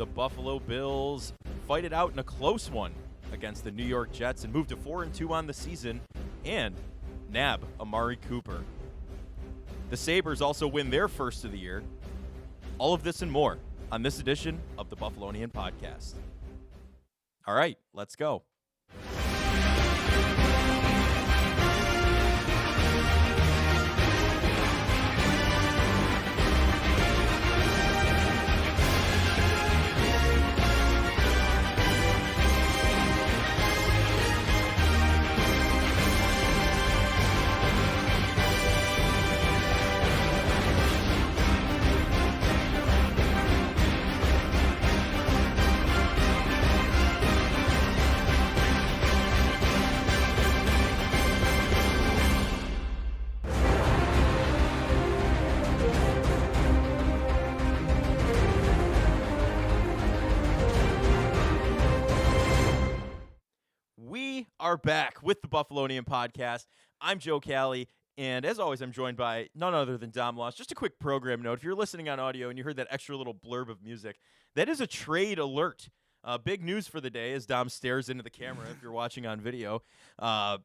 the Buffalo Bills fight it out in a close one against the New York Jets and move to 4-2 on the season and nab Amari Cooper. The Sabres also win their first of the year. All of this and more on this edition of the Buffalonian Podcast. All right, let's go. We are back with the Buffalonian Podcast. I'm Joe Cali, and as always, I'm joined by none other than Dom Loss. Just a quick program note. If you're listening on audio and you heard that extra little blurb of music, that is a trade alert. Big news for the day as Dom stares into the camera if you're watching on video.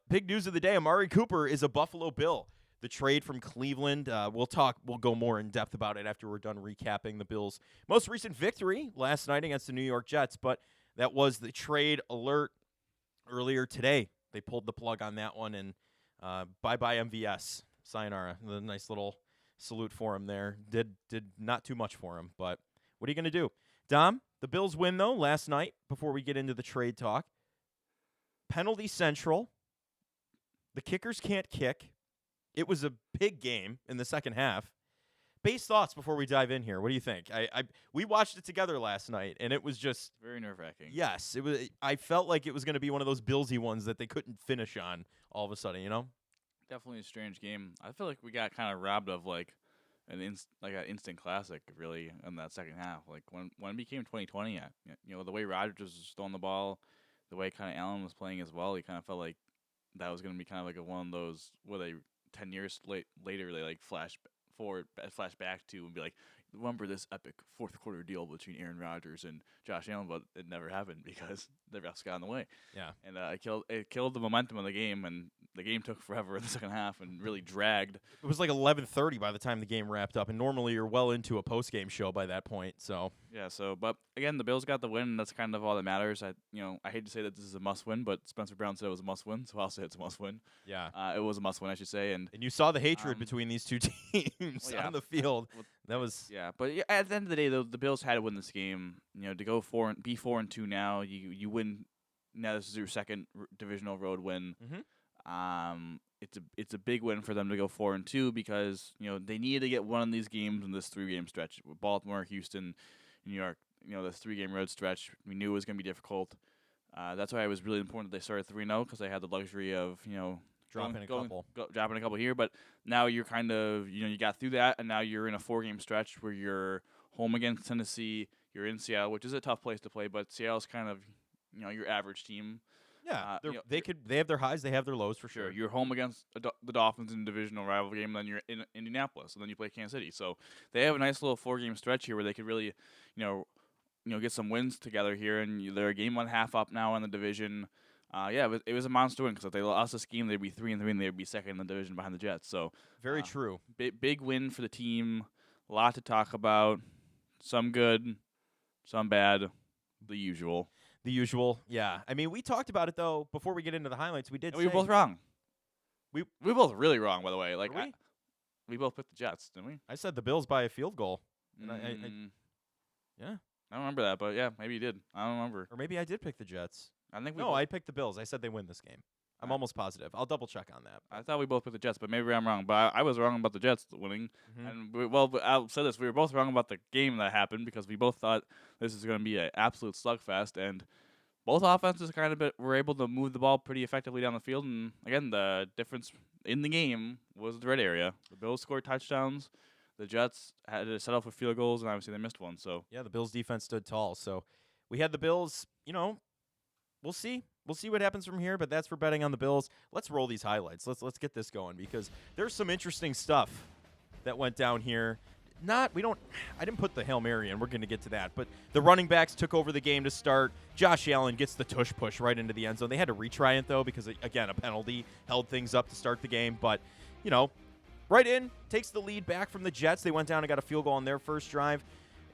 Big news of the day, Amari Cooper is a Buffalo Bill. The trade from Cleveland, we'll go more in depth about it after we're done recapping the Bills' most recent victory last night against the New York Jets, but that was the trade alert. Earlier today, they pulled the plug on that one, and bye-bye MVS. Sayonara. The nice little salute for him there. Did not too much for him, but what are you going to do? Dom, the Bills win, though, last night before we get into the trade talk. Penalty Central. The kickers can't kick. It was a big game in the second half. Base thoughts before we dive in here. What do you think? We watched it together last night, and it was just very nerve-wracking. Yes, it was. I felt like it was going to be one of those Billsy ones that they couldn't finish on all of a sudden. You know, Definitely a strange game. I feel like we got kind of robbed of like an instant classic, really, in that second half. Like when it became 2020, the way Rodgers was throwing the ball, the way kind of Allen was playing as well, he kind of felt like that was going to be kind of like one of those where they 10 years later they like flash back to and be like, remember this epic fourth quarter deal between Aaron Rodgers and Josh Allen, but it never happened because the refs got in the way. Yeah, and it killed the momentum of the game, and the game took forever in the second half and really dragged. It was like 11:30 by the time the game wrapped up, and normally you're well into a post game show by that point. So yeah, but again, the Bills got the win, and that's kind of all that matters. I hate to say that this is a must win, but Spencer Brown said it was a must win, so I'll say it's a must win. Yeah, it was a must win, I should say, and you saw the hatred between these two teams on the field. That was but at the end of the day, though, the Bills had to win this game. To go be 4-2 now, you win. Now this is your second divisional road win. Mm-hmm. It's a big win for them to go 4-2 because they needed to get one of these games in this 3-game stretch. Baltimore, Houston, New York. This 3-game road stretch, we knew it was going to be difficult. That's why it was really important that they started 3-0 because they had the luxury of dropping a couple here. But now you're kind of you got through that, and now you're in a 4-game stretch where you're home against Tennessee. You're in Seattle, which is a tough place to play, but Seattle's kind of your average team. Yeah, they have their highs, they have their lows for sure. You're home against the Dolphins in a divisional rival game, then you're in Indianapolis, and then you play Kansas City. So they have a nice little 4-game stretch here where they could really, get some wins together here, and they're a game 1.5 up now in the division. It was a monster win because if they lost this game, they'd be 3-3, and they'd be second in the division behind the Jets. So very true. Big win for the team. A lot to talk about. Some good, some bad. The usual. Yeah. I mean, we talked about it, though, before we get into the highlights. We were both wrong. We were both really wrong, by the way. Like we both picked the Jets, didn't we? I said the Bills by a field goal. Yeah. I don't remember that, but yeah, maybe you did. I don't remember. Or maybe I did pick the Jets. No, I picked the Bills. I said they win this game. I'm almost positive. I'll double check on that. I thought we both picked the Jets, but maybe I'm wrong. But I was wrong about the Jets winning. Mm-hmm. And I'll say this: we were both wrong about the game that happened because we both thought this is going to be an absolute slugfest, and both offenses were able to move the ball pretty effectively down the field. And again, the difference in the game was the red area. The Bills scored touchdowns. The Jets had to settle for field goals, and obviously they missed one. So yeah, the Bills' defense stood tall. So we had the Bills. We'll see. We'll see what happens from here, but that's for betting on the Bills. Let's roll these highlights. Let's get this going because there's some interesting stuff that went down here. I didn't put the Hail Mary in. We're going to get to that. But the running backs took over the game to start. Josh Allen gets the tush push right into the end zone. They had to retry it, though, because, again, a penalty held things up to start the game. But, right in, takes the lead back from the Jets. They went down and got a field goal on their first drive.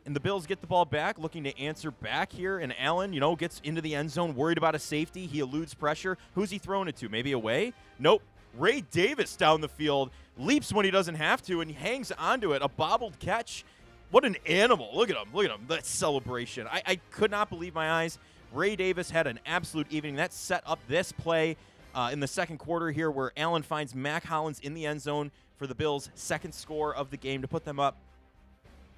And the Bills get the ball back, looking to answer back here. And Allen, gets into the end zone, worried about a safety. He eludes pressure. Who's he throwing it to? Maybe away? Nope. Ray Davis down the field, leaps when he doesn't have to, and he hangs onto it. A bobbled catch. What an animal. Look at him. Look at him. That celebration. I could not believe my eyes. Ray Davis had an absolute evening. That set up this play in the second quarter here where Allen finds Mac Hollins in the end zone for the Bills' second score of the game to put them up.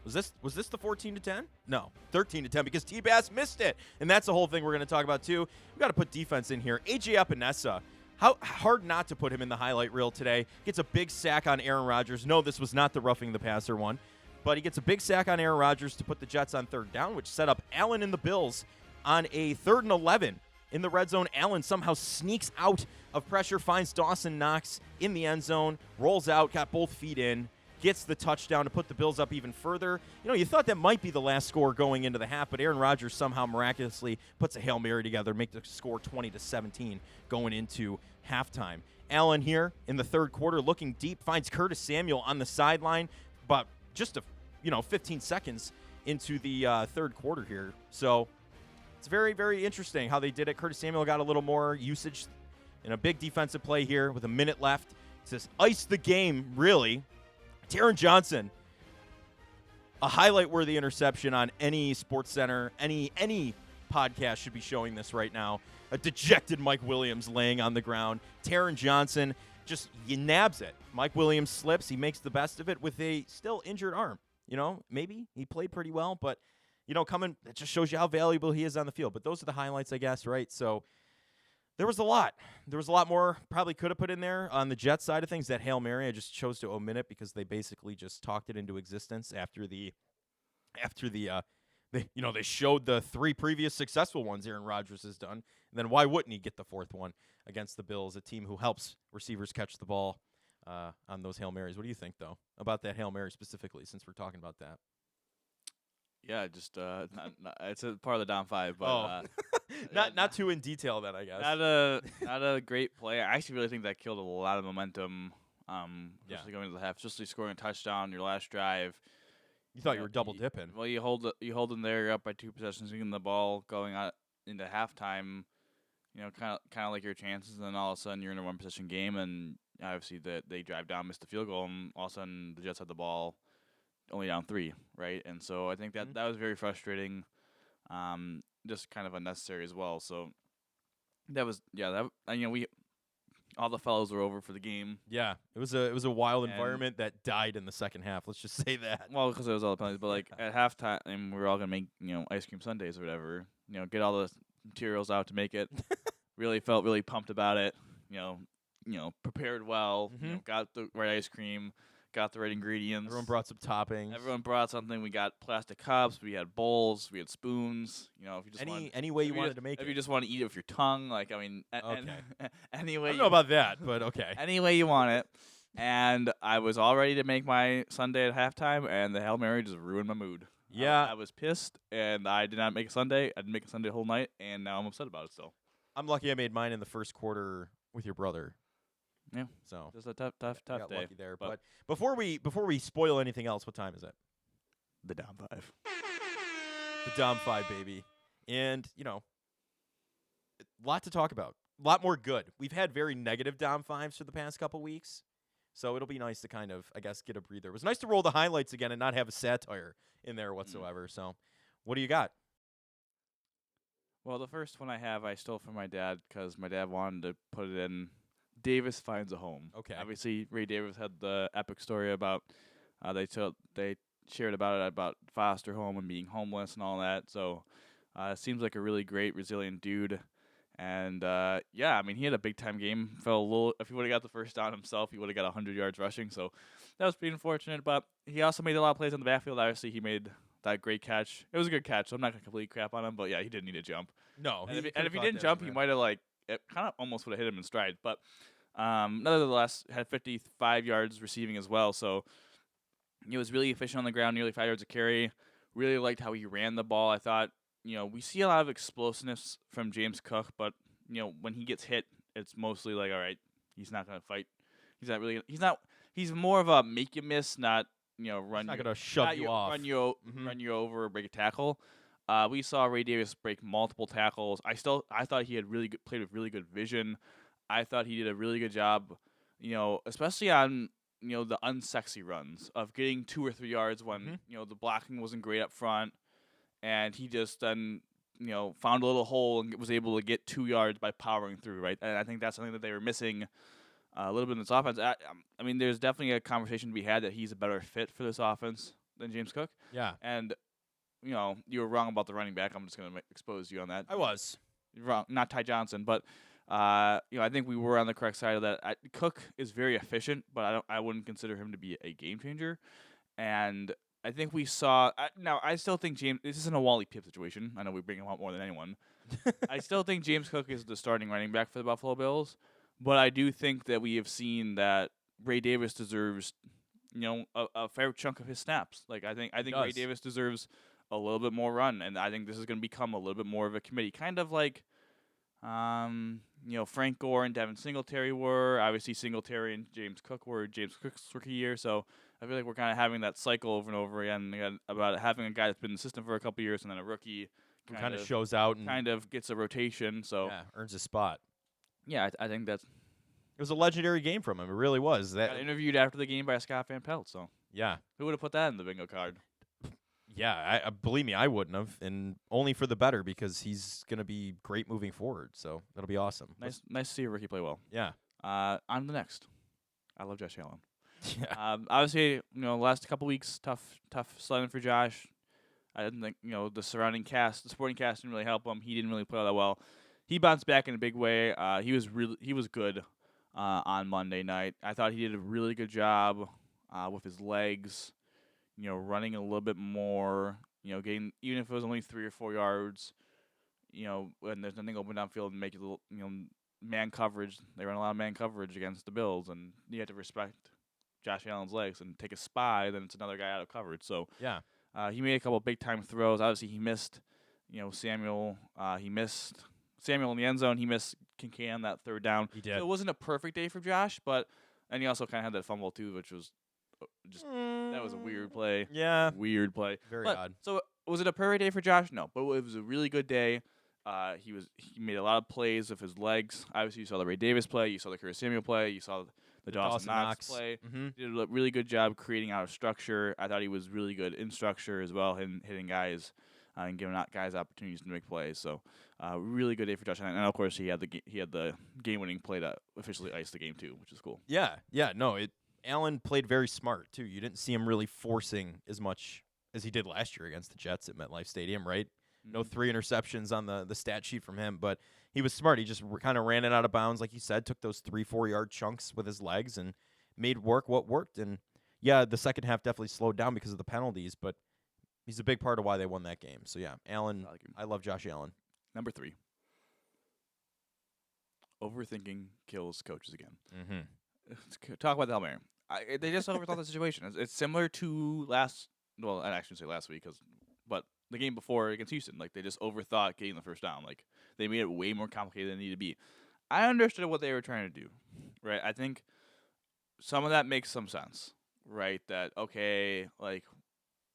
Was this the 14-10? No, 13-10 because T-Bass missed it. And that's the whole thing we're going to talk about too. We've got to put defense in here. A.J. Epinesa, how hard not to put him in the highlight reel today. Gets a big sack on Aaron Rodgers. No, this was not the roughing the passer one. But he gets a big sack on Aaron Rodgers to put the Jets on third down, which set up Allen and the Bills on a 3rd and 11. In the red zone, Allen somehow sneaks out of pressure, finds Dawson Knox in the end zone, rolls out, got both feet in, gets the touchdown to put the Bills up even further. You thought that might be the last score going into the half, but Aaron Rodgers somehow miraculously puts a Hail Mary together, make the score 20-17 going into halftime. Allen here in the third quarter looking deep, finds Curtis Samuel on the sideline, but just 15 seconds into the third quarter here. So it's very, very interesting how they did it. Curtis Samuel got a little more usage in a big defensive play here with a minute left to ice the game, really. Taron Johnson, a highlight-worthy interception on any Sports Center, any podcast should be showing this right now. A dejected Mike Williams laying on the ground. Taron Johnson he nabs it. Mike Williams slips. He makes the best of it with a still injured arm. Maybe he played pretty well, but it just shows you how valuable he is on the field. But those are the highlights, I guess, right? So there was a lot. There was a lot more probably could have put in there on the Jets side of things. That Hail Mary, I just chose to omit it because they basically just talked it into existence after they showed the 3 previous successful ones Aaron Rodgers has done. And then why wouldn't he get the 4th one against the Bills, a team who helps receivers catch the ball on those Hail Marys? What do you think, though, about that Hail Mary specifically, since we're talking about that? Yeah, just it's a part of the down 5, but not too in detail then, I guess. Not a great play. I actually really think that killed a lot of momentum. Especially going into the half, especially scoring a touchdown your last drive. You thought you were double dipping. Well, you hold them there, you're up by 2 possessions, you get the ball going out into halftime. Kind of like your chances, and then all of a sudden you're in a 1-possession game, and obviously they drive down, miss the field goal, and all of a sudden the Jets had the ball. Only down 3, right? And so I think that was very frustrating, just kind of unnecessary as well. So that was we all the fellows were over for the game. Yeah, it was a wild environment that died in the second half. Let's just say that. Well, because it was all the penalties, but like at halftime, and we were all gonna make ice cream sundaes or whatever. Get all the materials out to make it. Really felt really pumped about it. Prepared well. Got the right ice cream. Got the right ingredients. Everyone brought some toppings. Everyone brought something. We got plastic cups. We had bowls. We had spoons. If you just any way you wanted to make it. If you just want to eat it with your tongue, okay. Any way. I don't know about that, but okay. Any way you want it. And I was all ready to make my Sunday at halftime, and the Hail Mary just ruined my mood. Yeah. I was pissed, and I did not make a Sunday. I didn't make a Sunday the whole night, and now I'm upset about it still. I'm lucky I made mine in the first quarter with your brother. Yeah, so just a tough got day. Lucky there, but before we spoil anything else, what time is it? The down 5. The down 5, baby, and a lot to talk about. A lot more good. We've had very negative down 5s for the past couple weeks, so it'll be nice to kind of, I guess, get a breather. It was nice to roll the highlights again and not have a satire in there whatsoever. So, what do you got? Well, the first one I stole from my dad because my dad wanted to put it in. Davis finds a home. Okay. Obviously, Ray Davis had the epic story about they shared about it about foster home and being homeless and all that. So, it seems like a really great, resilient dude. And he had a big time game. Fell a little. If he would have got the first down himself, he would have got 100 yards rushing. So that was pretty unfortunate. But he also made a lot of plays on the backfield. Obviously, he made that great catch. It was a good catch. So I'm not gonna completely crap on him. But yeah, he didn't need to jump. No. And if he didn't jump, he might have it kind of almost would have hit him in stride. But nevertheless, had 55 yards receiving as well. So He was really efficient on the ground, nearly 5 yards a carry. Really liked how he ran the ball. I thought, we see a lot of explosiveness from James Cook, but, when he gets hit, it's mostly like, all right, he's not going to fight. He's more of a make you miss, not, run He's not you, going to shove not you off. run you over or break a tackle. We saw Ray Davis break multiple tackles. I thought he had played with really good vision. I thought he did a really good job, especially on the unsexy runs of getting 2 or 3 yards when the blocking wasn't great up front, and he just then found a little hole and was able to get 2 yards by powering through. Right, and I think that's something that they were missing a little bit in this offense. I mean, there's definitely a conversation to be had that he's a better fit for this offense than James Cook. Yeah, and you were wrong about the running back. I'm just going to expose you on that. I was. You're wrong, not Ty Johnson, but I think we were on the correct side of that. Cook is very efficient, but I wouldn't consider him to be a game changer. And I think we saw now. I still think James. This isn't a Wally Pipp situation. I know we bring him up more than anyone. I still think James Cook is the starting running back for the Buffalo Bills, but I do think that we have seen that Ray Davis deserves, a fair chunk of his snaps. Like I think Ray Davis deserves a little bit more run, and I think this is going to become a little bit more of a committee, kind of like, Frank Gore and Devin Singletary were. Obviously, Singletary and James Cook were James Cook's rookie year, so I feel like we're kind of having that cycle over and over again about having a guy that's been in the system for a couple years and then a rookie kind of shows out and kind of gets a rotation. So earns a spot. Yeah, I think that's. It was a legendary game from him. It really was. That got interviewed after the game by Scott Van Pelt. So yeah, who would have put that in the bingo card? Yeah, I believe me, I wouldn't have, and only for the better because he's going to be great moving forward. So that'll be awesome. Nice to see a rookie play well. Yeah. On the next, I love Josh Allen. Yeah. Obviously, last couple weeks, tough sledding for Josh. I didn't think the supporting cast didn't really help him. He didn't really play all that well. He bounced back in a big way. He was good on Monday night. I thought he did a really good job with his legs. Running a little bit more, getting, even if it was only 3 or 4 yards, when there's nothing open downfield and make it a little, man coverage. They run a lot of man coverage against the Bills, and you have to respect Josh Allen's legs and take a spy, then it's another guy out of coverage. So yeah, he made a couple of big time throws. Obviously, he missed, Samuel. He missed Samuel in the end zone. He missed Kincaid on that third down. He did. So it wasn't a perfect day for Josh, and he also kind of had that fumble too, which was. That was a weird play. Yeah. Weird play. Very odd. So was it a perfect day for Josh? No, but it was a really good day. He made a lot of plays with his legs. Obviously, you saw the Ray Davis play. You saw the Curtis Samuel play. You saw the Dawson Knox play. Mm-hmm. He did a really good job creating out of structure. I thought he was really good in structure as well, hitting guys and giving out guys opportunities to make plays. So really good day for Josh Allen. And of course, he had the game-winning play to officially ice the game too, which is cool. Yeah. No, Allen played very smart, too. You didn't see him really forcing as much as he did last year against the Jets at MetLife Stadium, right? Mm-hmm. No 3 interceptions on the stat sheet from him, but he was smart. He just kind of ran it out of bounds, like you said, took those 3-4 yard chunks with his legs and made work what worked. And, yeah, the second half definitely slowed down because of the penalties, but he's a big part of why they won that game. So, yeah, Allen, I love Josh Allen. Number 3. Overthinking kills coaches again. Mm-hmm. Talk about the Hail Mary. They just overthought the situation. It's similar to I actually say last week, but the game before against Houston, like they just overthought getting the first down. Like they made it way more complicated than it needed to be. I understood what they were trying to do, right? I think some of that makes some sense, right? That okay, like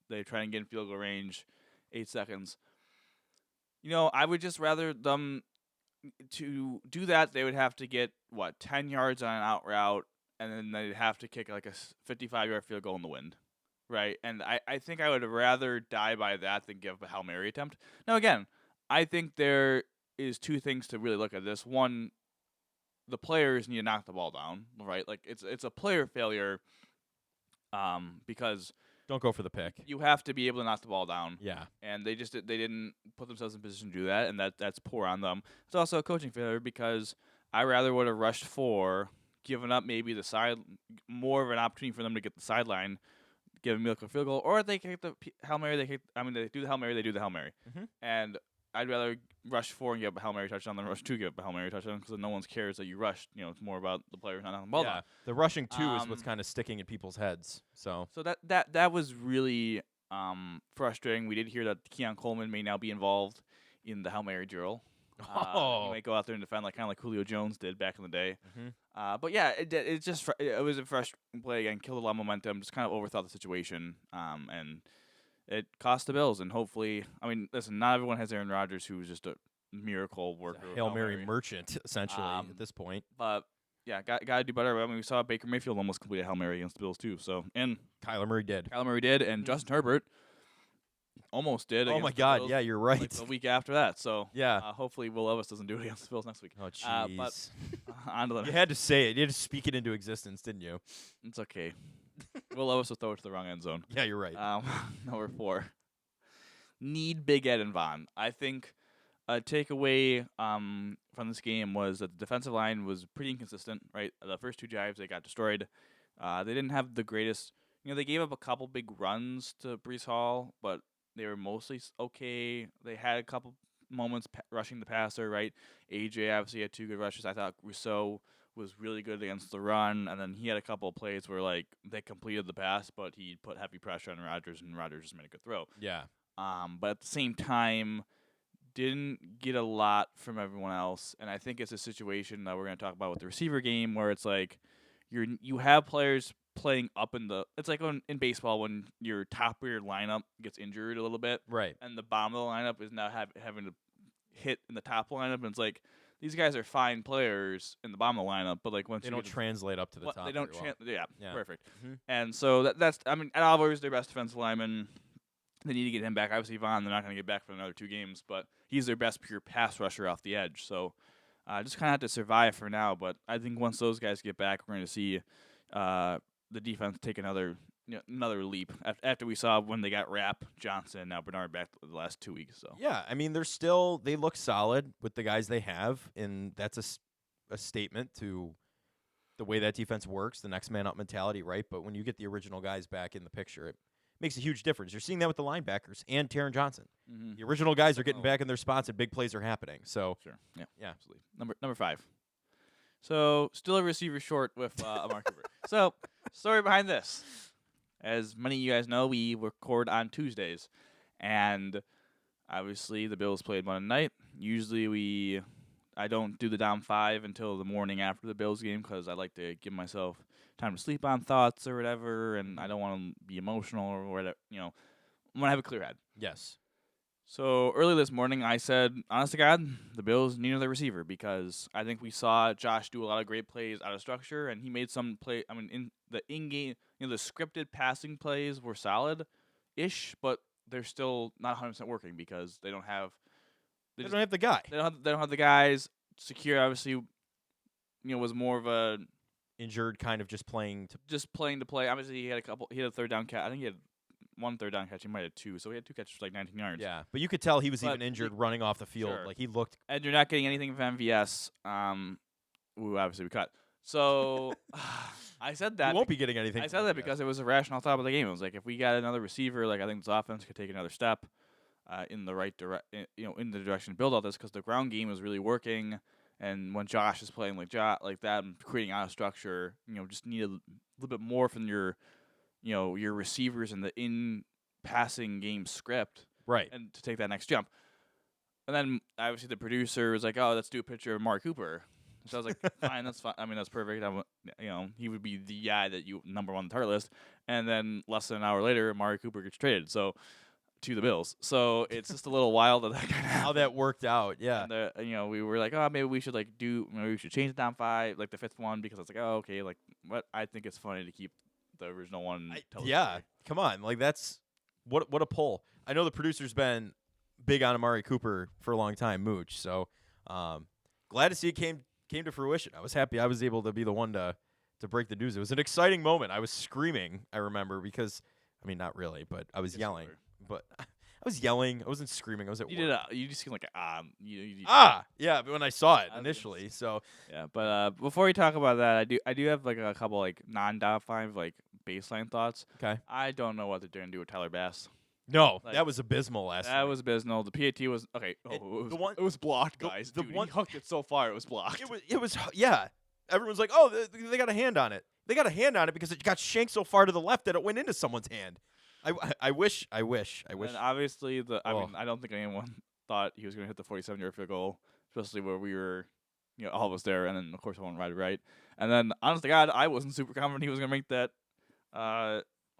they try and get in field goal range, 8 seconds. I would just rather them to do that. They would have to get 10 yards on an out route. And then they'd have to kick like a 55-yard field goal in the wind, right? And I think I would rather die by that than give a Hail Mary attempt. Now, again, I think there is 2 things to really look at this. One, the players need to knock the ball down, right? Like it's a player failure because don't go for the pick. You have to be able to knock the ball down. Yeah. And they didn't put themselves in position to do that, and that's poor on them. It's also a coaching failure because I rather would have rushed 4. Given up maybe the side, more of an opportunity for them to get the sideline, give a field goal, or they kick the Hail Mary. They do the Hail Mary. They do the Hail Mary, mm-hmm. and I'd rather rush 4 and get a Hail Mary touchdown than rush 2 and get a Hail Mary touchdown because no one cares that you rushed. It's more about the player not on the ball. Yeah, the rushing 2 is what's kind of sticking in people's heads. So that was really frustrating. We did hear that Keon Coleman may now be involved in the Hail Mary drill. He might go out there and defend kind of like Julio Jones did back in the day. Mm-hmm. But yeah, it just it was a frustrating play again. Killed a lot of momentum. Just kind of overthought the situation. And it cost the Bills. And hopefully, listen, not everyone has Aaron Rodgers, who's just a miracle worker. Hail Mary merchant, essentially, at this point. But yeah, got to do better. We saw Baker Mayfield almost complete a Hail Mary against the Bills too. So and Kyler Murray did, and Justin Herbert almost did. Oh my God! Bills, yeah, you're right. The week after that. So yeah, hopefully Will Levis doesn't do it against the Bills next week. Oh jeez. But on to the you had to say it. You had to speak it into existence, didn't you? It's okay. Will Levis will throw it to the wrong end zone. Yeah, you're right. Number 4. Need Big Ed and Von. I think a takeaway from this game was that the defensive line was pretty inconsistent, right? The first 2 drives, they got destroyed. They didn't have the greatest... they gave up a couple big runs to Breece Hall, but they were mostly okay. They had a couple moments rushing the passer, right? AJ obviously had 2 good rushes. I thought Rousseau was really good against the run, and then he had a couple of plays where, they completed the pass, but he put heavy pressure on Rodgers, and Rodgers just made a good throw. Yeah. But at the same time, didn't get a lot from everyone else. And I think it's a situation that we're going to talk about with the receiver game where it's you have players playing up in the – it's like in baseball when your top of your lineup gets injured a little bit. Right. And the bottom of the lineup is now having to hit in the top lineup. And it's these guys are fine players in the bottom of the lineup, but once they don't translate up to the top. They don't yeah, perfect. Mm-hmm. And so that's – Alvarez, their best defensive lineman – they need to get him back. Obviously, Vaughn, they're not going to get back for another 2 games, but he's their best pure pass rusher off the edge. So just kind of have to survive for now. But I think once those guys get back, we're going to see the defense take another leap after we saw when they got Rapp, Johnson, now Bernard back the last 2 weeks. So yeah, they look solid with the guys they have, and that's a statement to the way that defense works, the next man up mentality, right? But when you get the original guys back in the picture, it makes a huge difference. You're seeing that with the linebackers and Taron Johnson. Mm-hmm. The original guys are getting back in their spots and big plays are happening. So sure, yeah, absolutely. Number 5. So still a receiver short with Amari Cooper. So story behind this, as many of you guys know, we record on Tuesdays, and obviously the Bills played Monday night. Usually I don't do the down 5 until the morning after the Bills game because I like to give myself time to sleep on thoughts or whatever, and I don't want to be emotional or whatever. I want to have a clear head. Yes. So early this morning, I said, honest to God, the Bills need another receiver because I think we saw Josh do a lot of great plays out of structure, and he made some play. In the in-game, the scripted passing plays were solid-ish, but they're still not 100% working because they don't have. They don't have the guy. They don't have the guys. Secure, obviously, was more of a injured, kind of just playing to play. Obviously, he had a third down catch. I think he had 1 third down catch. He might have 2. So he had 2 catches for 19 yards. Yeah, but you could tell he was even injured running off the field. Sure. He looked. And you're not getting anything from MVS. Obviously we cut. So I said that. You won't be getting anything. I said that because it was a rational thought of the game. It was if we got another receiver, I think this offense could take another step in the right direction. In the direction to build all this because the ground game is really working. And when Josh is playing like that and creating out of structure, just need a little bit more from your receivers in the passing game script, right? And to take that next jump. And then obviously the producer was like, "Oh, let's do a picture of Amari Cooper." So I was like, "Fine, that's fine. That's perfect. He would be the guy that you number 1 on the target list." And then less than an hour later, Amari Cooper gets traded. So. To the Bills, so it's just a little wild that kind of how that worked out. Yeah, and, we were like, oh, maybe we should maybe we should change the down 5, the 5th one, because it's oh, okay, what I think it's funny to keep the original one. Come on, that's what a pull. I know the producer's been big on Amari Cooper for a long time, Mooch. So glad to see it came to fruition. I was happy I was able to be the one to break the news. It was an exciting moment. I was screaming. I remember because not really, but I was yelling. But I was yelling. I wasn't screaming. I was at work. You just seemed like yeah. But when I saw it initially, so yeah. But before we talk about that, I do have a couple non-top 5 baseline thoughts. Okay. I don't know what they're going to do with Tyler Bass. No, Like, that was abysmal last night. That was abysmal. The PAT was okay. It was blocked, guys. Dude, he hooked it so far, it was blocked. It was yeah. Everyone's like, oh, they got a hand on it. They got a hand on it because it got shanked so far to the left that it went into someone's hand. I wish. And obviously, I mean, I don't think anyone thought he was going to hit the 47-yard field goal, especially where we were, all of us there, and then of course I went right. And then, honest to God, I wasn't super confident he was going to make that.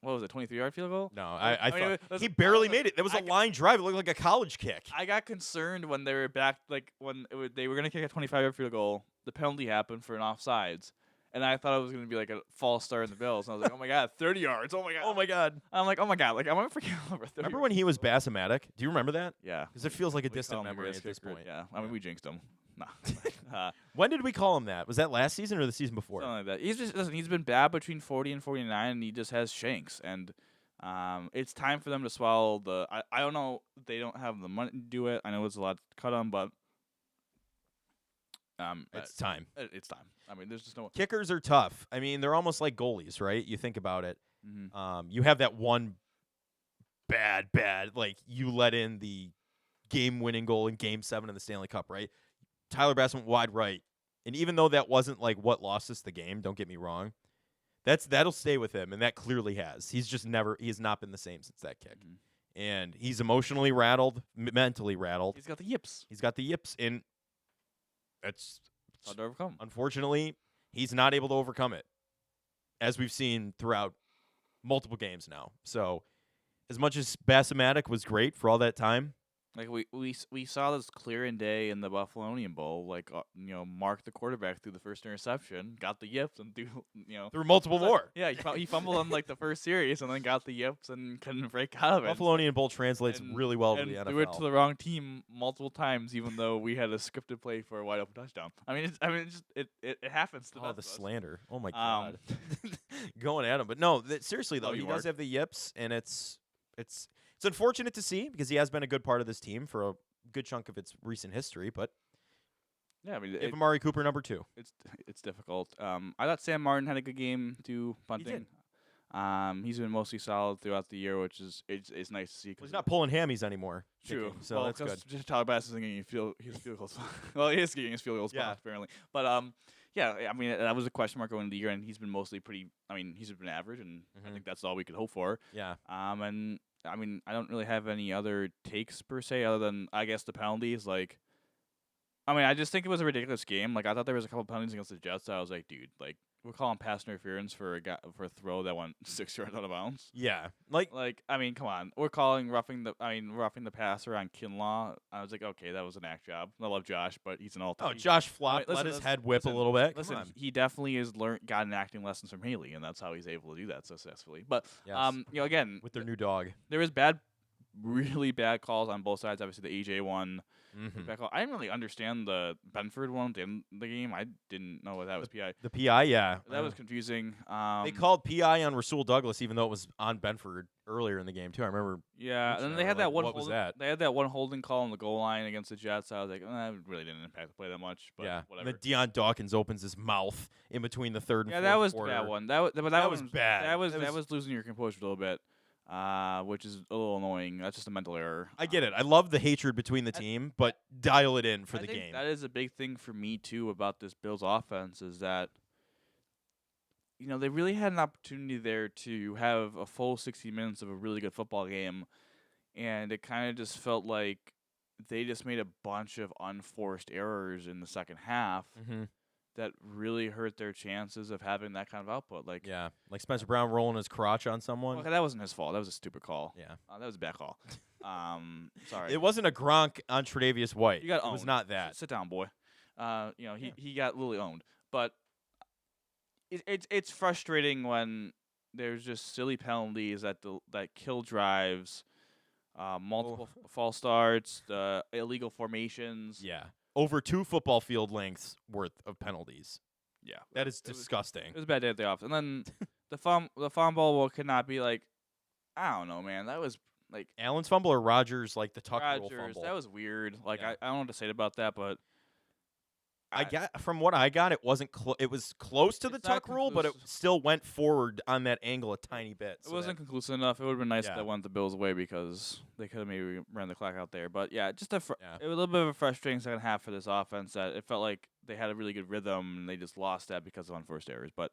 What was it, 23-yard field goal? No, I thought he barely made it. That was a line drive. It looked like a college kick. I got concerned when they were back, like when they were going to kick a 25-yard field goal. The penalty happened for an offsides. And I thought it was going to be like a false start in the Bills. And I was like, oh, my God, 30 yards. Oh, my God. Oh, my God. I'm like, oh, my God. Like, I'm going to forget over 30 Remember when he was Bassomatic? Do you remember that? Yeah. Because it feels like a We distant call him memory Riz at this Kicker. point. Yeah. I mean, we jinxed him. Nah. When did we call him that? Was that last season or the season before? Something like that. He's been bad between 40 and 49, and he just has shanks. And it's time for them to swallow the. I don't know. They don't have the money to do it. I know it's a lot to cut on, but it's time. It's time. I mean, there's just no. Kickers are tough. I mean, they're almost like goalies, right? You think about it. Mm-hmm. You have that one bad, like you let in the game-winning goal in Game 7 of the Stanley Cup, right? Tyler Bass went wide right. And even though that wasn't like what lost us the game, don't get me wrong, that'll stay with him, and that clearly has. He has not been the same since that kick. Mm-hmm. And he's emotionally rattled, mentally rattled. He's got the yips. And it's hard to overcome. Unfortunately, he's not able to overcome it, as we've seen throughout multiple games now. So, as much as Bassomatic was great for all that time, like we saw this clear in day in the Buffalonian Bowl. Like Mark the quarterback threw the first interception, got the yips, and threw multiple more. Yeah, he fumbled on like the first series, and then got the yips and couldn't break out of it. Buffalonian Bowl translates really well to the NFL. Threw it to the wrong team multiple times, even though we had a scripted play for a wide open touchdown. It happens to the us. slander. Oh my God, going at him. But no, seriously though, he does have the yips, and it's unfortunate to see because he has been a good part of this team for a good chunk of its recent history. But yeah, I mean, give Amari Cooper number 2. It's difficult. I thought Sam Martin had a good game too, punting. He's been mostly solid throughout the year, which is it's nice to see. He's not pulling hammies anymore. True, so that's good. Just Tyler Bass isn't getting his field goals. Well, he is getting his field goals apparently. But yeah, I mean that was a question mark going into the year, and he's been mostly pretty. I mean, he's been average, and I think that's all we could hope for. Yeah. And I mean, I don't really have any other takes per se, other than I guess the penalties. Like, I mean, I just think it was a ridiculous game. Like, I thought there was a couple penalties against the Jets. I was like, dude, like, we're calling pass interference for a throw that went 6 yards out of bounds. Yeah, like I mean, come on, we're calling roughing the passer on Kinlaw. I was like, okay, that was an act job. I love Josh, but he's an all-time. Oh, Josh flopped, let his head whip a little bit. Listen, he definitely has gotten acting lessons from Haley, and that's how he's able to do that successfully. But yes. Again, with their new dog, there was really bad calls on both sides. Obviously, the AJ one. Mm-hmm. I didn't really understand the Benford one in the game. I didn't know that was PI. The PI, yeah. That was confusing. They called PI on Rasul Douglas, even though it was on Benford earlier in the game, too. I remember. Yeah, and then they had that one. What was that? They had that one holding call on the goal line against the Jets. I was like, that really didn't impact the play that much. But yeah, whatever. And then Deion Dawkins opens his mouth in between the third and fourth that was quarter. that one. That was bad. That was losing your composure a little bit. Which is a little annoying. That's just a mental error. I get it. I love the hatred between the team, but dial it in for the game. That is a big thing for me, too, about this Bills offense is that, they really had an opportunity there to have a full 60 minutes of a really good football game, and it kind of just felt like they just made a bunch of unforced errors in the second half. Mm-hmm. That really hurt their chances of having that kind of output. Like Spencer Brown rolling his crotch on someone. Okay, that wasn't his fault. That was a stupid call. Yeah, that was a bad call. Sorry, it wasn't a Gronk on Tre'Davious White. You got owned. It was not that. Sit down, boy. He got literally owned. But it's frustrating when there's just silly penalties that kill drives, multiple false starts, illegal formations. Yeah. Over 2 football field lengths worth of penalties. Yeah. That is disgusting. It was a bad day at the office. And then the fumble could not be like, I don't know, man. That was like Allen's fumble or Rodgers, like the Tuck rule fumble. That was weird. Like I don't know what to say about that, but I got from what I got, it wasn't. It was close to the It's not tuck rule, but it conclusive. still went forward on that angle a tiny bit. It wasn't conclusive enough. It would have been nice if Yeah. that went the Bills' way because they could have maybe ran the clock out there. But yeah, just Yeah. it was a little bit of a frustrating second half for this offense. That it felt like they had a really good rhythm and they just lost that because of unforced errors. But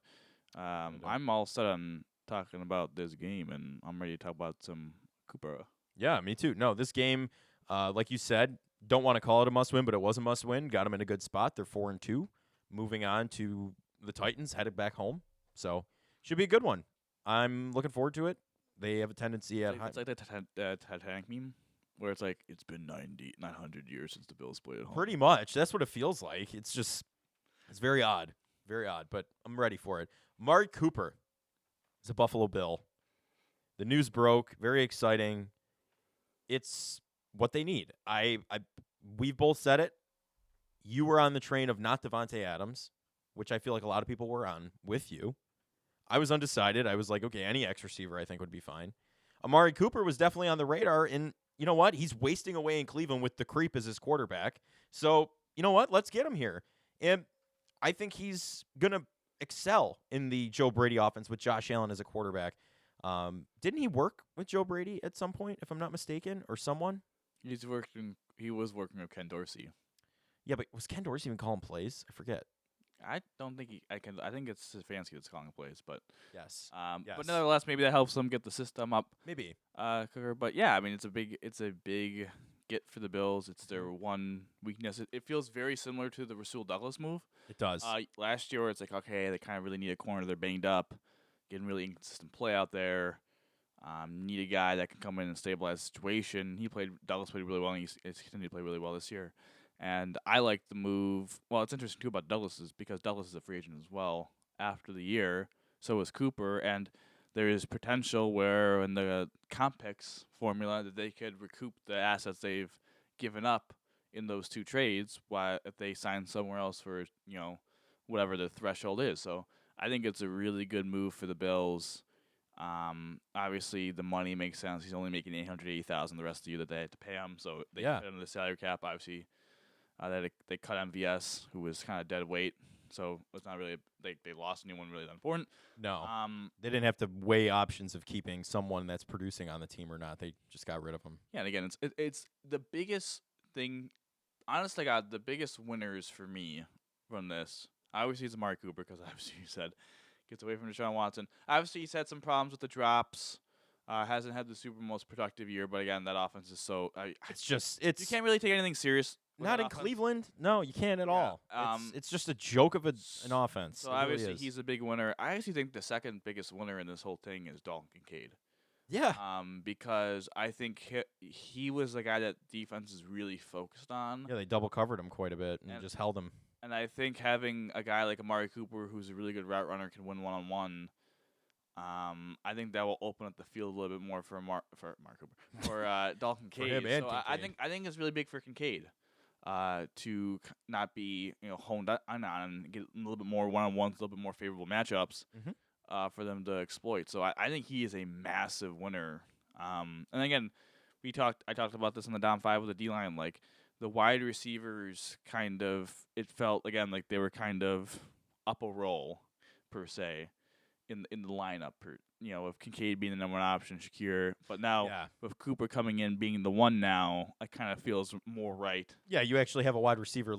I'm all set on talking about this game, and I'm ready to talk about some Cooper. Yeah, me too. No, this game, like you said, don't want to call it a must-win, but it was a must-win. Got them in a good spot. They're 4-2, moving on to the Titans, headed back home. So should be a good one. I'm looking forward to it. They have a tendency at It's like the Titanic meme, where it's like it's been 900 years since the Bills played at home. pretty much. That's what it feels like. It's very odd, but I'm ready for it. Amari Cooper is a Buffalo Bill. The news broke. Very exciting. It's what they need. We've both said it. You were on the train of not Devontae Adams, which I feel like a lot of people were on with you. I was undecided. I was like, okay, any X receiver I think would be fine. Amari Cooper was definitely on the radar, and you know what? He's wasting away in Cleveland with the creep as his quarterback. So, you know what? Let's get him here. And I think he's going to excel in the Joe Brady offense with Josh Allen as a quarterback. Didn't he work with Joe Brady at some point, if I'm not mistaken, or someone? He was working with Ken Dorsey. Yeah, but was Ken Dorsey even calling plays? I forget. I don't think I think it's Stefanski that's calling plays, but Yes. but nevertheless, maybe that helps them get the system up. Maybe. Quicker. But yeah, I mean, it's a big get for the Bills. It's their one weakness. It feels very similar to the Rasul Douglas move. It does. Last year, it's like, okay, they kind of really need a corner. They're banged up, getting really inconsistent play out there. Need a guy that can come in and stabilize the situation. Douglas played really well, and he's continued to play really well this year. And I like the move. Well, it's interesting, too, about Douglas is because Douglas is a free agent as well after the year. So is Cooper. And there is potential where in the comp picks formula that they could recoup the assets they've given up in those two trades if they sign somewhere else for, whatever the threshold is. So I think it's a really good move for the Bills. Obviously, the money makes sense. He's only making $880,000 the rest of the year that they had to pay him. So they put him the salary cap, obviously. They cut MVS, who was kind of dead weight, so it's not really they lost anyone really that important. No, they didn't have to weigh options of keeping someone that's producing on the team or not. They just got rid of him. Yeah, and again, it's the biggest thing. Honestly, God, the biggest winners for me from this, obviously, it's Amari Cooper because obviously you said gets away from Deshaun Watson. Obviously, he's had some problems with the drops. Hasn't had the super most productive year, but again, that offense is so. It's you can't really take anything serious. Not in Cleveland. No, you can't at all. It's just a joke of an offense. So obviously he's a big winner. I actually think the second biggest winner in this whole thing is Dalton Kincaid. Yeah. Because I think he was the guy that defense is really focused on. Yeah, they double covered him quite a bit and just held him. And I think having a guy like Amari Cooper, who's a really good route runner, can win one-on-one. I think that will open up the field a little bit more for Amari Cooper, for Dalton Kincaid. For him and so I think it's really big for Kincaid. To not be honed on and get a little bit more one-on-ones, a little bit more favorable matchups for them to exploit. So I think he is a massive winner. And again, I talked about this in the down 5 with the D-line. Like the wide receivers it felt again like they were kind of up a roll per se in the lineup. With Kincaid being the number one option, Shakir, but now with Cooper coming in being the one now, it kind of feels more right. Yeah, you actually have a wide receiver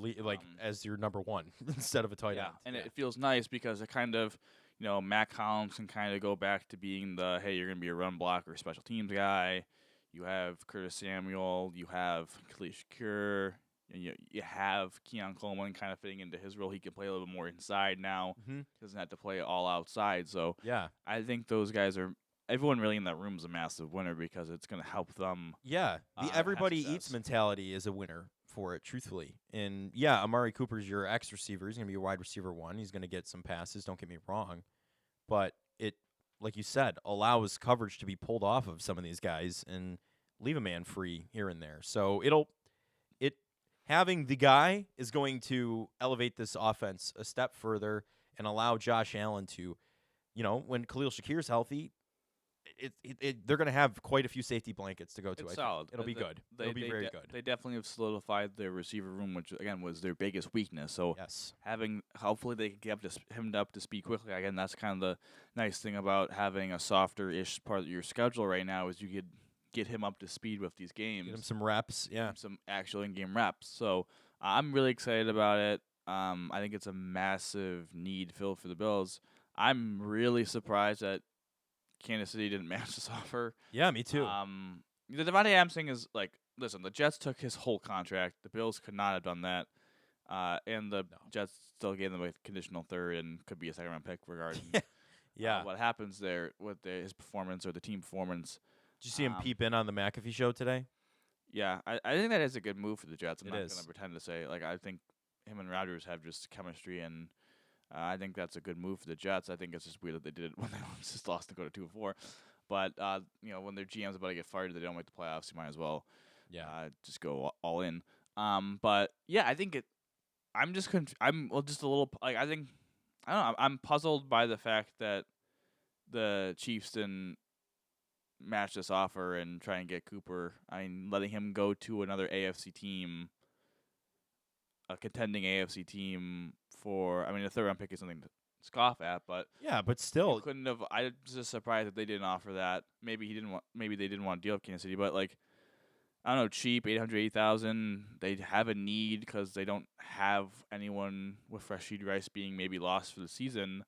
as your number one instead of a tight end. And it feels nice because it kind of, Matt Collins can kind of go back to being hey, you're going to be a run blocker, special teams guy. You have Curtis Samuel, you have Khalil Shakir, and you have Keon Coleman kind of fitting into his role. He can play a little bit more inside now. Doesn't have to play all outside. So I think those guys everyone really in that room is a massive winner because it's going to help them. Yeah, the everybody eats mentality is a winner for it, truthfully. And yeah, Amari Cooper's your X receiver. He's going to be your wide receiver 1. He's going to get some passes. Don't get me wrong, but it, like you said, allows coverage to be pulled off of some of these guys and leave a man free here and there. So having the guy is going to elevate this offense a step further and allow Josh Allen to, when Khalil Shakir's healthy, they're going to have quite a few safety blankets to go to. It's I solid. think. It'll be good. It'll be very good. They definitely have solidified their receiver room, which again was their biggest weakness. So Yes. hopefully they can get him up to speed quickly. Again, that's kind of the nice thing about having a softer-ish part of your schedule right now is you could get him up to speed with these games. Get him some reps. Yeah. Some actual in-game reps. So I'm really excited about it. I think it's a massive need fill for the Bills. I'm really surprised that Kansas City didn't match this offer. Yeah, me too. The Devontae Adams thing is like, listen, the Jets took his whole contract. The Bills could not have done that. And the Jets still gave them a conditional third and could be a second-round pick regarding what happens there with his performance or the team performance. Did you see him peep in on the McAfee show today? Yeah, I think that is a good move for the Jets. I'm not going is. to pretend to say, like, I think him and Rodgers have just chemistry, and I think that's a good move for the Jets. I think it's just weird that they did it when they just lost to go to 2-4. But, when their GM's about to get fired, they don't make the playoffs, you might as well just go all in. But, yeah, I think I'm just just a little, like, I don't know, I'm puzzled by the fact that the Chiefs didn't match this offer and try and get Cooper. I mean, letting him go to another AFC team, a contending AFC team a third-round pick is something to scoff at, but yeah, but still, couldn't have. I'm just surprised that they didn't offer that. Maybe they didn't want to deal with Kansas City, but like, I don't know, cheap $880,000. They have a need because they don't have anyone with Rashid Rice being maybe lost for the season.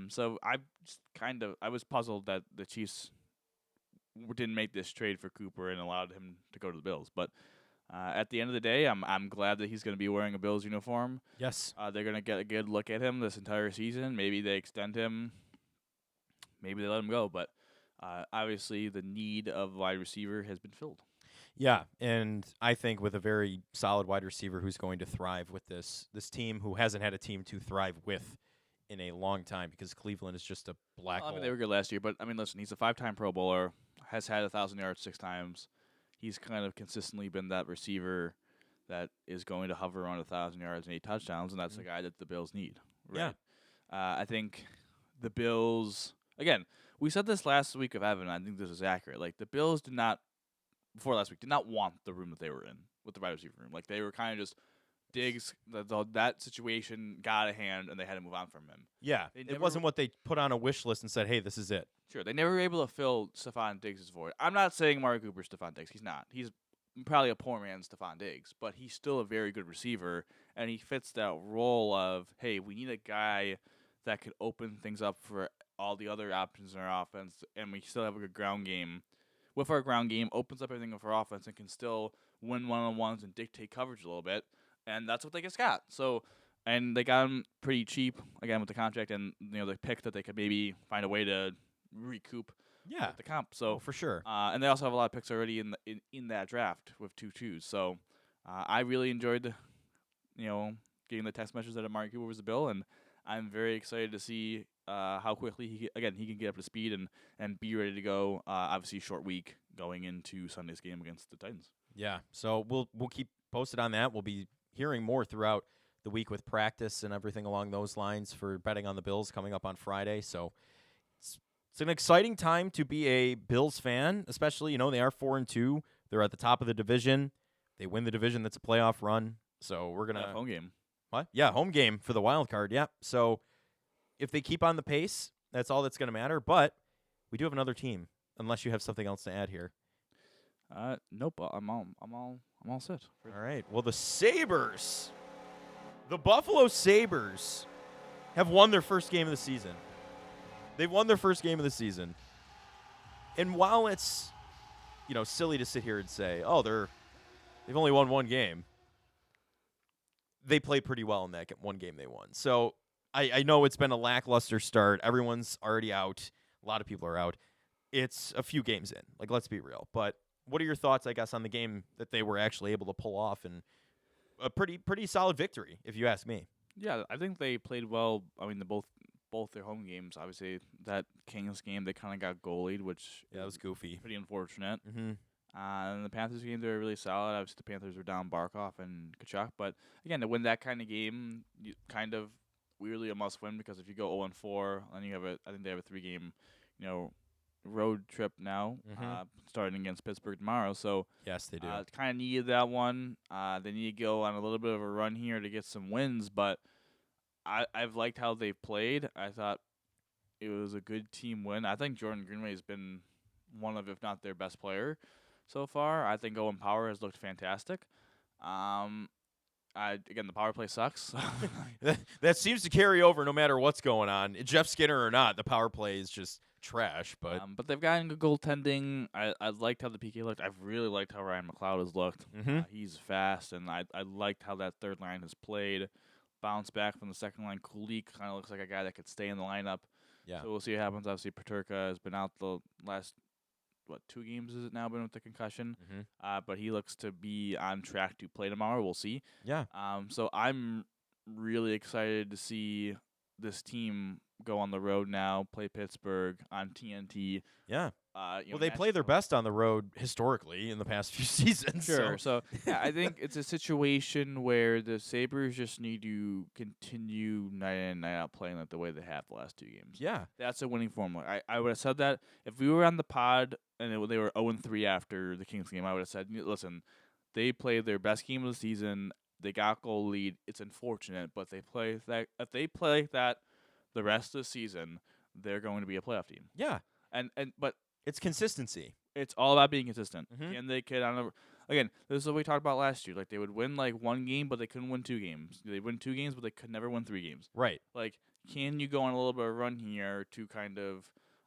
So I was puzzled that the Chiefs didn't make this trade for Cooper and allowed him to go to the Bills. But at the end of the day, I'm glad that he's going to be wearing a Bills uniform. Yes. They're going to get a good look at him this entire season. Maybe they extend him. Maybe they let him go. But obviously the need of wide receiver has been filled. Yeah, and I think with a very solid wide receiver who's going to thrive with this team who hasn't had a team to thrive with in a long time because Cleveland is just a black hole. I mean, they were good last year, but I mean, listen, he's a 5-time Pro Bowler, has had 1,000 yards 6 times. He's kind of consistently been that receiver that is going to hover around 1,000 yards and 8 touchdowns, and that's the guy that the Bills need. Right? Yeah. I think the Bills, again, we said this last week of Evan, and I think this is accurate. Like, the Bills before last week, did not want the room that they were in with the wide receiver room. Like, they were kind of just Diggs, that situation got a hand, and they had to move on from him. Yeah, it wasn't what they put on a wish list and said, hey, this is it. Sure, they never were able to fill Stephon Diggs' void. I'm not saying Amari Cooper's Stephon Diggs. He's not. He's probably a poor man's Stephon Diggs, but he's still a very good receiver, and he fits that role of, hey, we need a guy that could open things up for all the other options in our offense, and we still have a good ground game. With our ground game, opens up everything for offense and can still win one-on-ones and dictate coverage a little bit. And that's what they just got. So, and they got him pretty cheap again with the contract, and the pick that they could maybe find a way to recoup. Yeah, with the comp. So for sure. And they also have a lot of picks already in that draft with 2 twos. So, I really enjoyed, getting the text message that Amari Cooper was the Bill, and I'm very excited to see how quickly he can get up to speed and be ready to go. Obviously, short week going into Sunday's game against the Titans. Yeah, so we'll keep posted on that. We'll be hearing more throughout the week with practice and everything along those lines for betting on the Bills coming up on Friday. So it's an exciting time to be a Bills fan, especially, they are 4-2. They're at the top of the division. They win the division. That's a playoff run. So we're going to home game. What? Yeah, home game for the wild card. Yeah. So if they keep on the pace, that's all that's going to matter. But we do have another team, unless you have something else to add here. Nope. I'm all set. All right. Well, the Sabres, the Buffalo Sabres, have won their first game of the season. They've won their first game of the season. And while it's, silly to sit here and say, oh, they've only won one game, they played pretty well in that one game they won. So I know it's been a lackluster start. Everyone's already out. A lot of people are out. It's a few games in. Like, let's be real. But what are your thoughts, I guess, on the game that they were actually able to pull off, and a pretty solid victory, if you ask me? Yeah, I think they played well. I mean, both their home games. Obviously, that Kings game, they kind of got goalied, which that was goofy. Pretty unfortunate. Mm-hmm. And the Panthers game, they were really solid. Obviously, the Panthers were down Barkov and Kachuk. But, again, to win that kind of game, kind of weirdly a must-win, because if you go 0-4, then I think they have a 3-game, road trip now, starting against Pittsburgh tomorrow. So Yes, they do. kind of needed that one. They need to go on a little bit of a run here to get some wins, but I've liked how they've played. I thought it was a good team win. I think Jordan Greenway has been one of, if not their best player so far. I think Owen Power has looked fantastic. Again, the power play sucks. That seems to carry over no matter what's going on. Jeff Skinner or not, the power play is just trash. But they've gotten good goaltending. I liked how the PK looked. I've really liked how Ryan McLeod has looked. He's fast, and I liked how that third line has played. Bounce back from the second line. Kulik kind of looks like a guy that could stay in the lineup. Yeah. So we'll see what happens. Obviously, Peterka has been out the last, 2 games has it now been with the concussion? But he looks to be on track to play tomorrow. We'll see. Yeah. So I'm really excited to see this team go on the road now, play Pittsburgh on TNT. Yeah. Well, they play their best on the road historically in the past few seasons. Sure. So yeah, I think it's a situation where the Sabres just need to continue night in and night out playing like the way they have the last 2 games. Yeah. That's a winning formula. I would have said that if we were on the pod and they were 0-3 after the Kings game, I would have said, listen, they played their best game of the season. They got goal lead. It's unfortunate, but if they play that the rest of the season, they're going to be a playoff team. Yeah. But it's consistency. It's all about being consistent. Can they get on again, this is what we talked about last year. Like, they would win, 1 game, but they couldn't win 2 games. They win 2 games, but they could never win 3 games. Right. Like, can you go on a little bit of a run here to kind of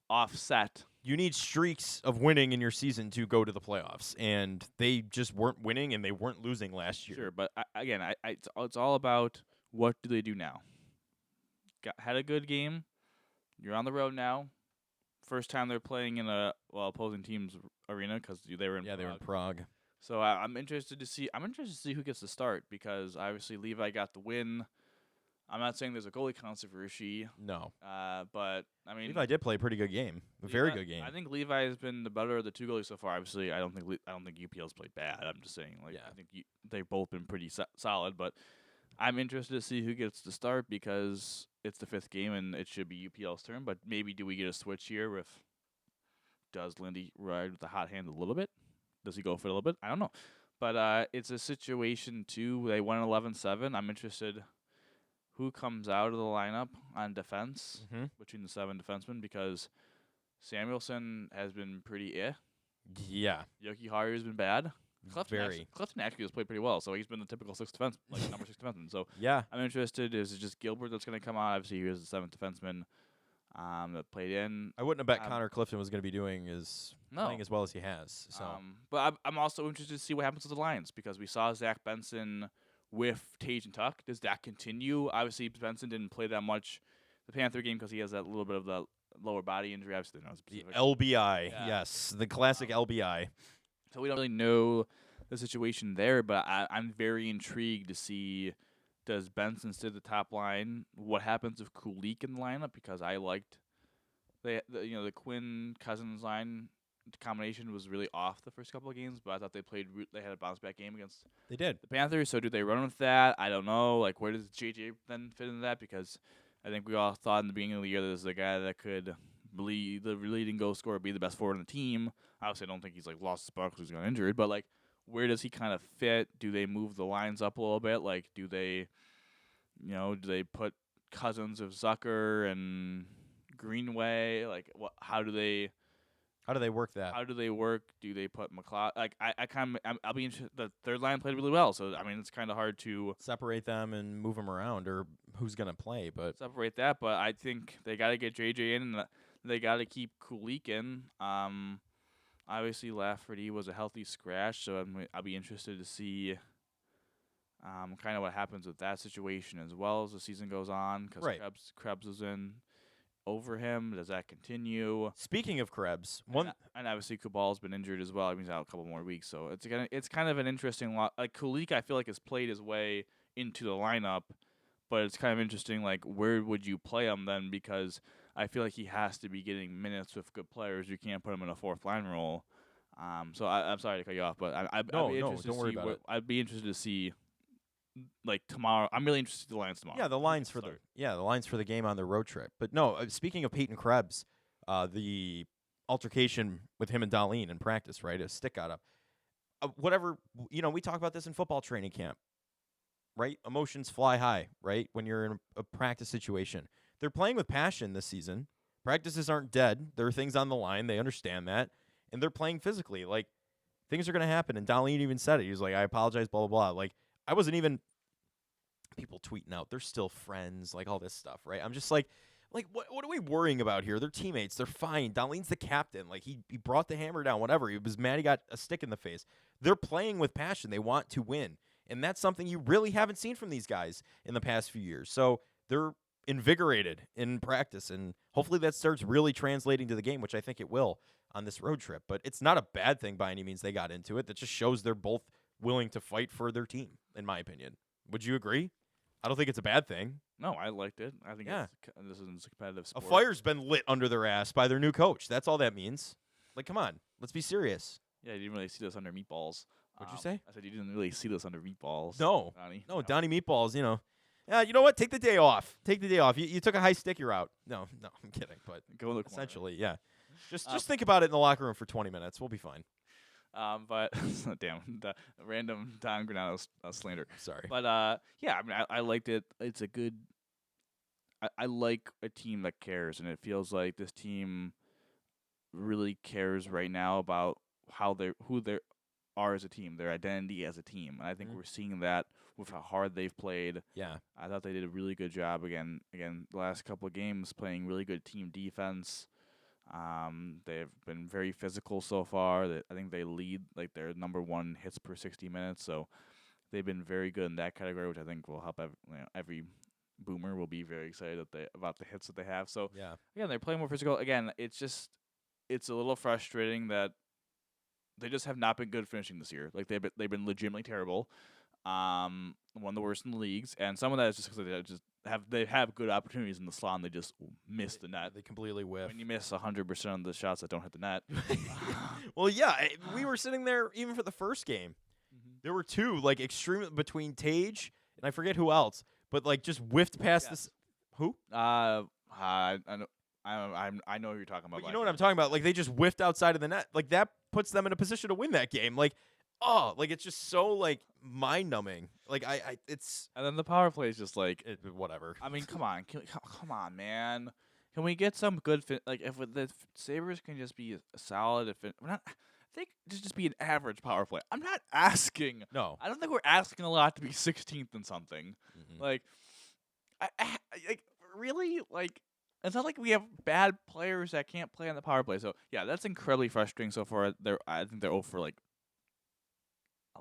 offset? You need streaks of winning in your season to go to the playoffs, and they just weren't winning, and they weren't losing last year. Sure, but it's all about what do they do now. Had a good game. You're on the road now. First time they're playing in a opposing team's arena because they were in Prague. They were in Prague. So I'm interested to see. I'm interested to see who gets the start because obviously Levi got the win. I'm not saying there's a goalie controversy. No. But I mean, Levi did play a pretty good game. Very good game. I think Levi has been the better of the 2 goalies so far. Obviously, I don't think UPL's played bad. I'm just saying, I think they've both been pretty solid. But I'm interested to see who gets the start because it's the 5th game and it should be UPL's turn. But maybe do we get a switch here with? Does Lindy ride with the hot hand a little bit? Does he go for it a little bit? I don't know. But it's a situation, too. They won 11-7. I'm interested who comes out of the lineup on defense between the 7 defensemen because Samuelson has been pretty Yeah. Yoki Haru has been bad. Clifton actually has played pretty well, so he's been the typical number 6 defenseman. So yeah, I'm interested. Is it just Gilbert that's going to come out? Obviously, he was the 7th defenseman that played in. I wouldn't have bet Connor Clifton was going to be playing as well as he has. So, but I'm also interested to see what happens with the Lions because we saw Zach Benson with Tage and Tuck. Does that continue? Obviously, Benson didn't play that much the Panther game because he has that little bit of the lower body injury. Obviously, the LBI, yes, the classic LBI. So we don't really know the situation there, but I'm very intrigued to see does Benson stay the top line? What happens if Kulik in the lineup? Because I liked the Quinn Cousins line combination was really off the first couple of games, but I thought they had a bounce back game against the Panthers. So do they run with that? I don't know. Like, where does JJ then fit into that? Because I think we all thought in the beginning of the year that this is a guy that could be the leading goal scorer, be the best forward on the team. Obviously, I don't think he's lost his spot because he's got injured, but where does he kind of fit? Do they move the lines up a little bit? Do they put Cousins of Zucker and Greenway? How do they work that? How do they work? Do they put McLeod? I'll be interested. The third line played really well, so I mean it's kind of hard to separate them and move them around, or who's gonna play. But separate that. But I think they got to get JJ in, and they got to keep Kulik in. Obviously Lafferty was a healthy scratch, so I'll be interested to see kind of what happens with that situation as well as the season goes on. Because Krebs is in over him. Does that continue? Speaking of Krebs, and obviously Kubal's been injured as well. He's out a couple more weeks, so it's kind of an interesting lot. Kulik, I feel has played his way into the lineup, but it's kind of interesting. Where would you play him then? Because I feel he has to be getting minutes with good players. You can't put him in a 4th line role. So I'm sorry to cut you off, but I'd be interested to see. Tomorrow, I'm really interested in the Lions tomorrow. Yeah, the lines for the game on the road trip. But no, speaking of Peyton Krebs, the altercation with him and Darlene in practice, right? A stick got up. Whatever, we talk about this in football training camp, right? Emotions fly high, right? When you're in a practice situation. They're playing with passion this season. Practices aren't dead. There are things on the line. They understand that. And they're playing physically. Like, things are going to happen. And Darlene even said it. He was like, I apologize, blah, blah, blah. Like, I wasn't even people tweeting out, they're still friends, like all this stuff, right? I'm just like what are we worrying about here? They're teammates. They're fine. Darlene's the captain. Like, he brought the hammer down, whatever. He was mad he got a stick in the face. They're playing with passion. They want to win. And that's something you really haven't seen from these guys in the past few years. So they're invigorated in practice, and hopefully that starts really translating to the game, which I think it will on this road trip. But it's not a bad thing by any means they got into it. That just shows they're both willing to fight for their team, in my opinion. Would you agree? I don't think it's a bad thing. No, I liked it. I think Yeah. this is a competitive sport. A fire's been lit under their ass by their new coach. That's all that means. Like, come on. Let's be serious. Yeah, you didn't really see this under meatballs. What'd you say? I said you didn't really see this under meatballs. No. Donnie. No, Donnie Meatballs, Yeah, you know what? Take the day off. Take the day off. You took a high stick, you're out. No, I'm kidding. But Go in the corner. essentially, yeah. Just think about it in the locker room for 20 minutes. We'll be fine. But damn, the random Don Granado slander. Sorry. But yeah, I mean, I liked it. It's a good. I like a team that cares, and it feels like this team really cares right now about who they are as a team, their identity as a team. And I think we're seeing that with how hard they've played. Yeah. I thought they did a really good job again. The last couple of games playing really good team defense. They've been very physical so far. I think they lead, like, their number one hits per 60 minutes. So they've been very good in that category, which I think will help every boomer will be very excited about the hits that they have. So Yeah. again, they're playing more physical. Again, it's a little frustrating that they just have not been good finishing this year. Like, they've been legitimately terrible. One of the worst in the leagues, and some of that is just because they have good opportunities in the slot and they just miss the net. They completely whiff. When you miss 100% of the shots that don't hit the net. Well, yeah, we were sitting there even for the first game. There were two, like, extreme between Tage and I forget who else, but, like, just whiffed past this. Who? I know. I know who you're talking about. But you know what I'm talking about? Like, they just whiffed outside of the net. Like, that puts them in a position to win that game. Like, it's just so, like, mind-numbing. Like, it's And then the power play is just like whatever. I mean, come on, come on, man. Can we get some good like if the Sabres can just be solid? I think just be an average power play. I'm not asking. No. I don't think we're asking a lot to be 16th in something. Mm-hmm. Like, like really, like. It's not like we have bad players that can't play on the power play. So yeah, that's incredibly frustrating so far. I think they're 0 for like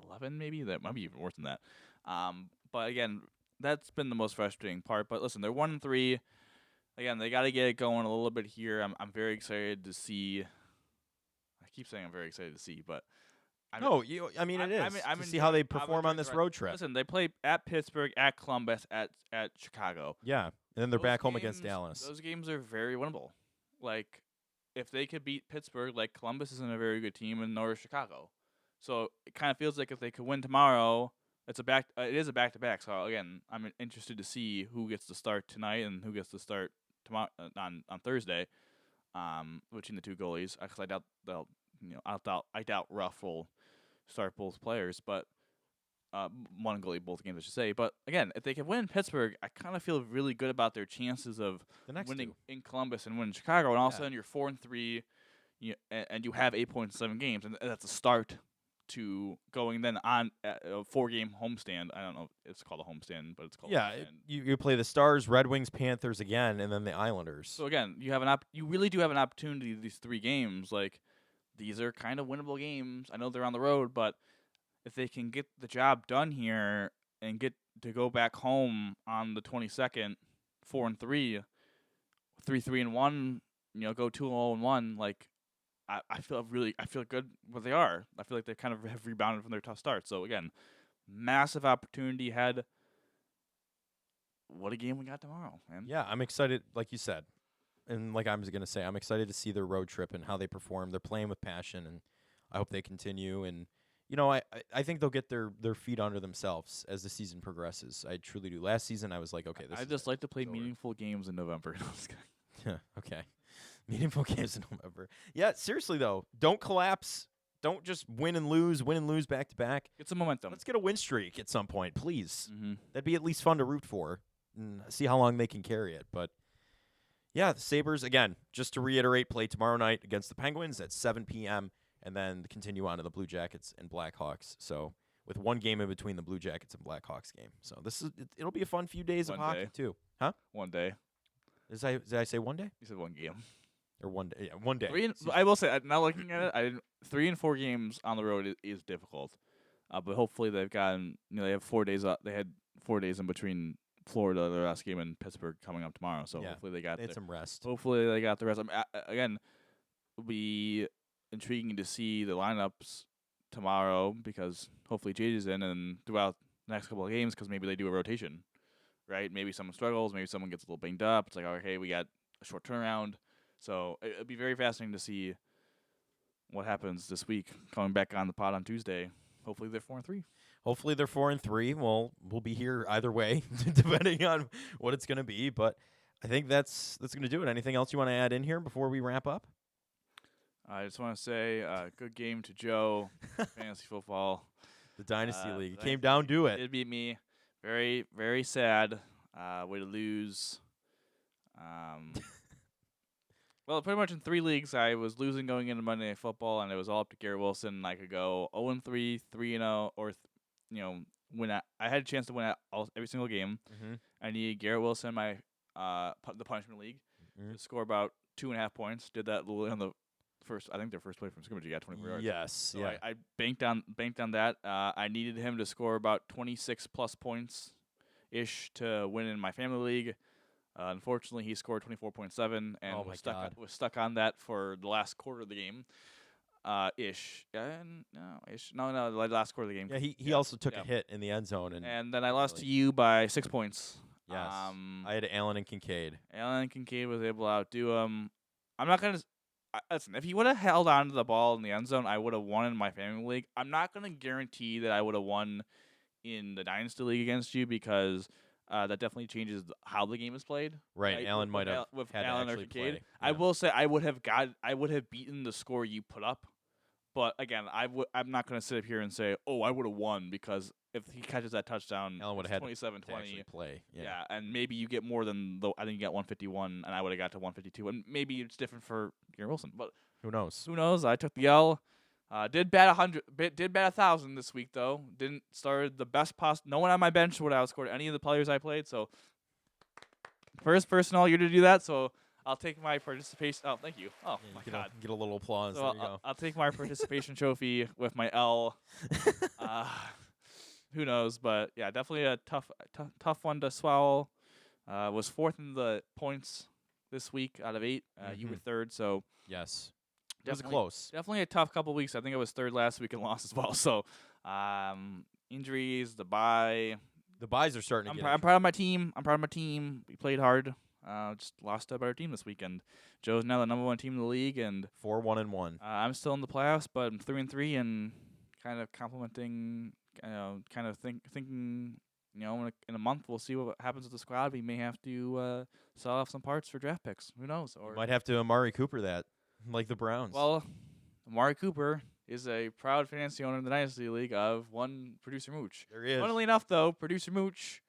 11, maybe. That might be even worse than that. But again, that's been the most frustrating part. But listen, they're 1-3. Again, they got to get it going a little bit here. I'm very excited to see. I keep saying I'm very excited to see, but it is to see how they perform on this road trip. Listen, they play at Pittsburgh, at Columbus, at Chicago. Yeah. And then they're back home against Dallas. Those games are very winnable. Like, if they could beat Pittsburgh, like, Columbus isn't a very good team, and nor is Chicago. So it kind of feels like if they could win tomorrow, it is a back-to-back. So again, I'm interested to see who gets to start tonight and who gets to start tomorrow on Thursday, between the two goalies. Because I doubt they'll, I doubt Ruff will start both players, but. One goalie both games, I should say. But again, if they can win in Pittsburgh, I kind of feel really good about their chances of winning in Columbus and winning Chicago. And all of a sudden, you're 4-3, and you have 8.7 games, and that's a start to going then on a 4-game homestand. I don't know if it's called a homestand, but it's called. Yeah, you play the Stars, Red Wings, Panthers again, and then the Islanders. So again, you really do have an opportunity. These 3 games, like, these are kind of winnable games. I know they're on the road, but. If they can get the job done here and get to go back home on the 22nd, 4-3, 3-3-1, go 2-0-1, like I feel good what they are. I feel like they kind of have rebounded from their tough start. So again, massive opportunity ahead. What a game we got tomorrow, man. Yeah, I'm excited, like you said. And like I was going to say, I'm excited to see their road trip and how they perform. They're playing with passion, and I hope they continue. And I think they'll get their feet under themselves as the season progresses. I truly do. Last season, I was like, okay, I just like to play meaningful games in November. Yeah, okay. Meaningful games in November. Yeah, seriously though, don't collapse. Don't just win and lose back to back. Get some momentum. Let's get a win streak at some point, please. Mm-hmm. That'd be at least fun to root for and see how long they can carry it. But yeah, the Sabres, again, just to reiterate, play tomorrow night against the Penguins at 7 p.m. and then continue on to the Blue Jackets and Blackhawks. So with one game in between the Blue Jackets and Blackhawks game. So it'll be a fun few days of hockey too. Huh? One day. Did I say 1 day? You said one game. Or 1 day? Yeah, 1 day. I will say, now looking at it, 3 and 4 games on the road is difficult. But hopefully they've gotten, they have 4 days up. They had 4 days in between Florida, their last game, and Pittsburgh coming up tomorrow. So hopefully they got some rest. Hopefully they got the rest. Again, it'll be intriguing to see the lineups tomorrow because hopefully JJ's in and throughout the next couple of games because maybe they do a rotation, right? Maybe someone struggles, maybe someone gets a little banged up. It's like, okay, we got a short turnaround. So it'll be very fascinating to see what happens this week. Coming back on the pod on Tuesday. Hopefully they're 4-3. Hopefully they're 4-3. Well, we'll be here either way, depending on what it's going to be. But I think that's going to do it. Anything else you want to add in here before we wrap up? I just want to say good game to Joe, fantasy football. The Dynasty League. It came down to it. It beat me. Very, very sad. Way to lose. Well, pretty much in 3 leagues, I was losing going into Monday Night Football, and it was all up to Garrett Wilson. I could go 0-3, 3-0, or win. I had a chance to win every single game. Mm-hmm. I needed Garrett Wilson, the punishment league, to score about 2.5 points. Did that on the first. I think their first play from scrimmage, he got 24 yards. Yes, so yeah. I banked on that. I needed him to score about 26 plus points ish to win in my family league. Unfortunately, he scored 24.7 and was stuck on that for the last quarter of the game. Ish. No, the last quarter of the game. Yeah, he also took a hit in the end zone. And then I lost to you by 6 points. Yes. I had Allen and Kincaid. Allen and Kincaid was able to outdo him. I'm not going to... Listen, if he would have held on to the ball in the end zone, I would have won in my family league. I'm not going to guarantee that I would have won in the Dynasty League against you because... that definitely changes how the game is played. Right, Allen might have with had Allen to or actually Kincaid. play. I will say I would have beaten the score you put up, but again, I'm not going to sit up here and say, oh, I would have won because if he catches that touchdown, Allen would have had 27-20. to actually play. Yeah, and maybe you get more than I think you got 151, and I would have got to 152, and maybe it's different for Garrett Wilson, but who knows? Who knows? I took the L. Did bat 100. Did bat 1,000 this week though. Didn't start the best possible. No one on my bench would have outscored any of the players I played. So first person all year to do that. So I'll take my participation. Oh, thank you. Oh my God. Get a little applause. So there you go. I'll take my participation trophy with my L. Who knows? But yeah, definitely a tough one to swallow. Was 4th in the points this week out of 8. You were 3rd. So yes. It was close. Definitely a tough couple weeks. I think I was 3rd last week and lost as well. So, injuries, the bye. The byes are starting to get. I'm proud of my team. We played hard. Just lost to a better team this weekend. Joe's now the number 1 team in the league, and 4-1-1. I'm still in the playoffs, but I'm 3-3, and kind of complimenting. Thinking. In a month we'll see what happens with the squad. We may have to sell off some parts for draft picks. Who knows? Or might have to Amari Cooper that. Like the Browns. Well, Amari Cooper is a proud fantasy owner in the Dynasty League of one Producer Mooch. There he is. Funnily enough, though, Producer Mooch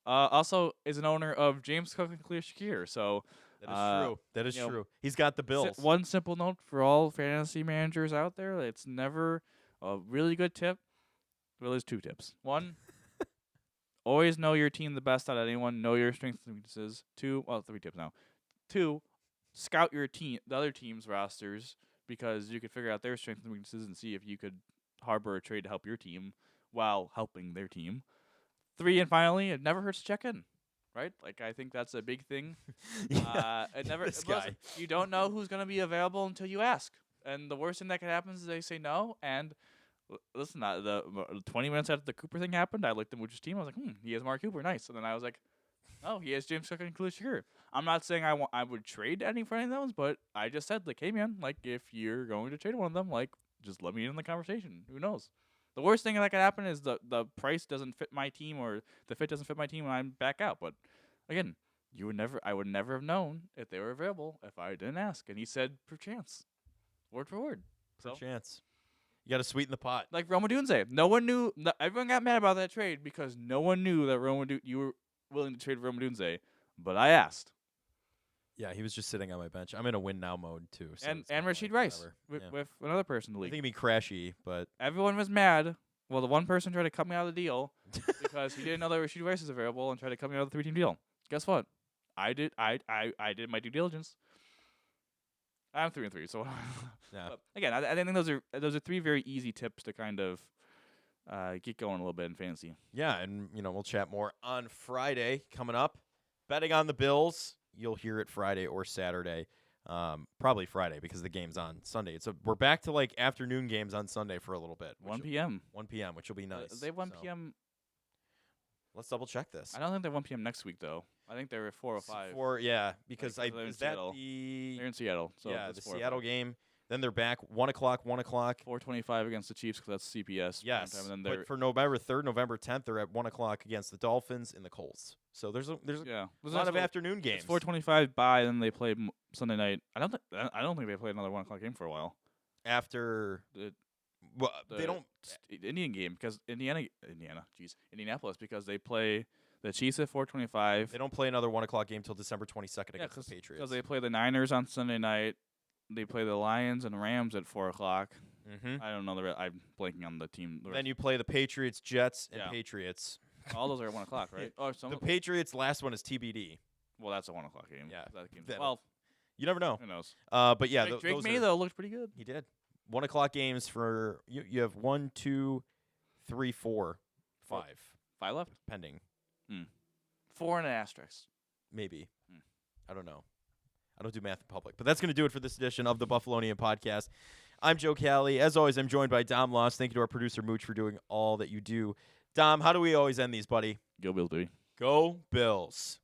also is an owner of James Cook and Khalil Shakir. So that is true. That is true. He's got the Bills. One simple note for all fantasy managers out there: it's never a really good tip. Well, there's 2 tips. 1, always know your team the best out of anyone. Know your strengths and weaknesses. 2, 3 tips now. 2. Scout your team, the other team's rosters, because you could figure out their strengths and weaknesses and see if you could harbor a trade to help your team while helping their team. 3, and finally, it never hurts to check in, right? Like, I think that's a big thing. It never. Listen, you don't know who's going to be available until you ask, and the worst thing that could happen is they say no. And listen, the 20 minutes after the Cooper thing happened, I looked at Mooch's team. I was like, he has Mark Cooper, nice. And then I was like, oh, he has James Cook and Khalil Shakir. I'm not saying I would trade any for any of those, but I just said, like, hey, man, like, if you're going to trade one of them, like, just let me in the conversation. Who knows? The worst thing that could happen is the price doesn't fit my team or the fit doesn't fit my team and I'm back out. But, again, I would never have known if they were available if I didn't ask. And he said, per chance. Word for word. Per chance. You got to sweeten the pot. Like Roma Dunze. No one knew. Everyone got mad about that trade because no one knew that you were willing to trade Roma Dunze. But I asked. Yeah, he was just sitting on my bench. I'm in a win now mode too. So and it's kinda Rashid like Rice whatever. with another person in the I league. think it'd be crashy, but Everyone was mad. Well, the one person tried to cut me out of the deal because he didn't know that Rashid Rice is available and tried to cut me out of the 3-team deal. Guess what? I did my due diligence. I'm 3-3, so yeah. But again, I think those are 3 very easy tips to kind of get going a little bit in fantasy. Yeah, and we'll chat more on Friday coming up. Betting on the Bills, you'll hear it Friday or Saturday. Probably Friday because the game's on Sunday. We're back to like afternoon games on Sunday for a little bit. 1 p.m. 1 p.m., which will be nice. They have 1 p.m. Let's double check this. I don't think they're 1 p.m. next week though. I think they're 4 or 5. Yeah, because Like, they're in is that Seattle. the They're in Seattle. So yeah it's the 4 or Seattle 5. game? Then they're back 1 o'clock. 4:25 against the Chiefs because that's CPS. Yes, And then but for November 3rd, November 10th, they're at 1 o'clock against the Dolphins and the Colts. So there's a lot of afternoon games. It's 4:25 by, and then they play Sunday night. I don't think they played another 1 o'clock game for a while. After they don't Indian game because Indianapolis because they play the Chiefs at 4:25. They don't play another 1 o'clock game till December 22nd against the Patriots. Because they play the Niners on Sunday night. They play the Lions and Rams at 4 o'clock. Mm-hmm. I don't know I'm blanking on the team. Then you play the Patriots, Jets, and Yeah. Patriots. All those are at 1 o'clock, right? The Patriots' last one is TBD. Well, that's a 1 o'clock game. Yeah. That game. That- Well, you never know. who knows? But yeah, Drake those May are, though looked pretty good. he did 1 o'clock games for you. You have 1, 2, 3, 4, 5 5 left. pending. 4 and an asterisk. Maybe. I don't know. I don't do math in public. But that's going to do it for this edition of the Buffalonian Podcast. I'm Joe Cali. As always, I'm joined by Dom Loss. Thank you to our producer, Mooch, for doing all that you do. Dom, how do we always end these, buddy? Go Bills, baby. Go Bills.